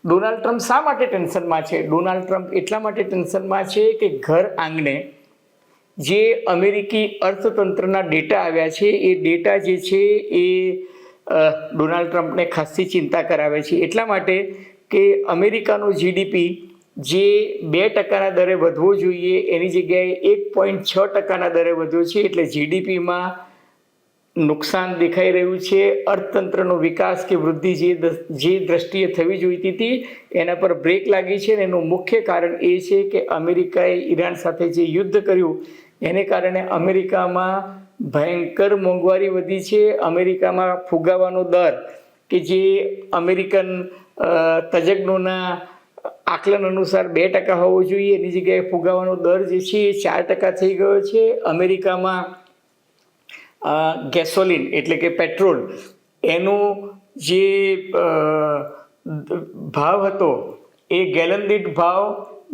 Donald Trump શા માટે ટેન્શનમાં છે? ડોનાલ્ડ ટ્રમ્પ એટલા માટે ટેન્શનમાં છે કે ઘર આંગણે જે અમેરિકી અર્થતંત્રના ડેટા આવ્યા છે એ ડેટા જે છે એ ડોનાલ્ડ ટ્રમ્પને ખાસ્સી ચિંતા કરાવે છે. એટલા માટે કે અમેરિકાનો જીડીપી જે 2% દરે વધવો જોઈએ એની જગ્યાએ 1.6% દરે વધ્યો છે. એટલે જીડીપીમાં નુકસાન દેખાઈ રહ્યું છે. અર્થતંત્રનો વિકાસ કે વૃદ્ધિ જે દ્રષ્ટિએ થવી જોઈતી હતી એના પર બ્રેક લાગી છે. અને એનું મુખ્ય કારણ એ છે કે અમેરિકાએ ઈરાન સાથે જે યુદ્ધ કર્યું એને કારણે અમેરિકામાં ભયંકર મોંઘવારી વધી છે. અમેરિકામાં ફુગાવાનો દર કે જે અમેરિકન તજજ્ઞોના આકલન અનુસાર 2% હોવો જોઈએ એની જગ્યાએ ફુગાવાનો દર જે છે એ 4% થઈ ગયો છે. અમેરિકામાં ગેસોલિન એટલે કે પેટ્રોલ એનો જે ભાવ હતો એ ગેલન દીઠ ભાવ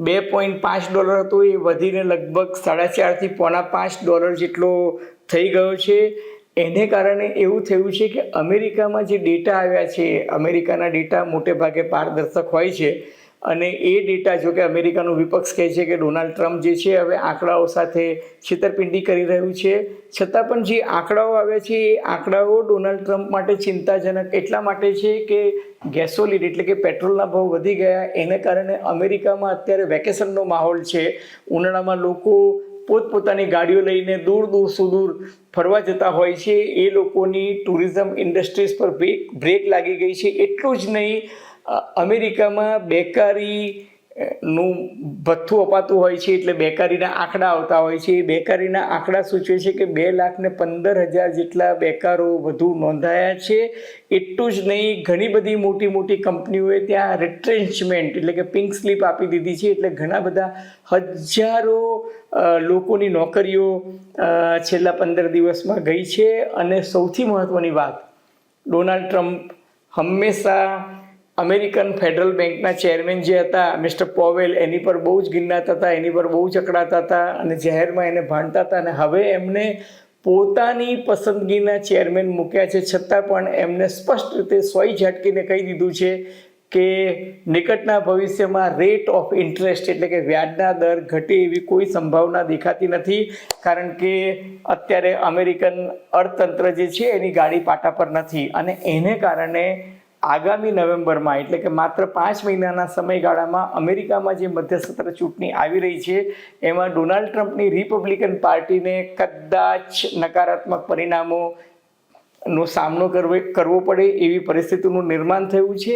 $2.5 હતો, એ વધીને લગભગ $4.5 થી $4.5 જેટલો થઈ ગયો છે. એને કારણે એવું થયું છે કે અમેરિકામાં જે ડેટા આવ્યા છે, અમેરિકાના ડેટા મોટે ભાગે પારદર્શક હોય છે અને એ ડેટા, જો કે અમેરિકાનું વિપક્ષ કહે છે કે ડોનાલ્ડ ટ્રમ્પ જે છે હવે આંકડાઓ સાથે છેતરપિંડી કરી રહ્યું છે, છતાં પણ જે આંકડાઓ આવ્યા છે એ આંકડાઓ ડોનાલ્ડ ટ્રમ્પ માટે ચિંતાજનક એટલા માટે છે કે ગેસોલિન એટલે કે પેટ્રોલના ભાવ વધી ગયા. એને કારણે અમેરિકામાં અત્યારે વેકેશનનો માહોલ છે. ઉનાળામાં લોકો પોતપોતાની ગાડીઓ લઈને દૂર દૂર સુદૂર ફરવા જતા હોય છે. એ લોકોની ટુરિઝમ ઇન્ડસ્ટ્રીઝ પર બ્રેક લાગી ગઈ છે. એટલું જ નહીં, અમેરિકામાં બેકારીનું ભથ્થું અપાતું હોય છે એટલે બેકારીના આંકડા આવતા હોય છે. એ બેકારીના આંકડા સૂચવે છે કે 2,15,000 જેટલા બેકારો વધુ નોંધાયા છે. એટલું જ નહીં, ઘણી બધી મોટી મોટી કંપનીઓએ ત્યાં રિટ્રેન્ચમેન્ટ એટલે કે પિંક સ્લીપ આપી દીધી છે. એટલે ઘણા બધા હજારો લોકોની નોકરીઓ છેલ્લા 15 દિવસમાં ગઈ છે. અને સૌથી મહત્ત્વની વાત, ડોનાલ્ડ ટ્રમ્પ હંમેશા અમેરિકન ફેડરલ બેંકના ચેરમેન જે હતા મિસ્ટર પોવેલ, એની પર બહુ જ ગિન્નાતા હતા, એની પર બહુ જ અકળાતા હતા અને જાહેરમાં એને ભાંડતા હતા. અને હવે એમને પોતાની પસંદગીના ચેરમેન મૂક્યા છે, છતાં પણ એમને સ્પષ્ટ રીતે સોય ઝાટકીને કહી દીધું છે કે નિકટના ભવિષ્યમાં રેટ ઓફ ઇન્ટરેસ્ટ એટલે કે વ્યાજના દર ઘટે એવી કોઈ સંભાવના દેખાતી નથી. કારણ કે અત્યારે અમેરિકન અર્થતંત્ર જે છે એની ગાડી પાટા પર નથી. અને એને કારણે આગામી નવેમ્બરમાં એટલે કે માત્ર 5 મહિનાના સમયગાળામાં અમેરિકામાં જે મધ્યસત્ર ચૂંટણી આવી રહી છે એમાં ડોનાલ્ડ ટ્રમ્પની રિપબ્લિકન પાર્ટીને કદાચ નકારાત્મક પરિણામોનો સામનો કરવો પડે એવી પરિસ્થિતિનું નિર્માણ થયું છે.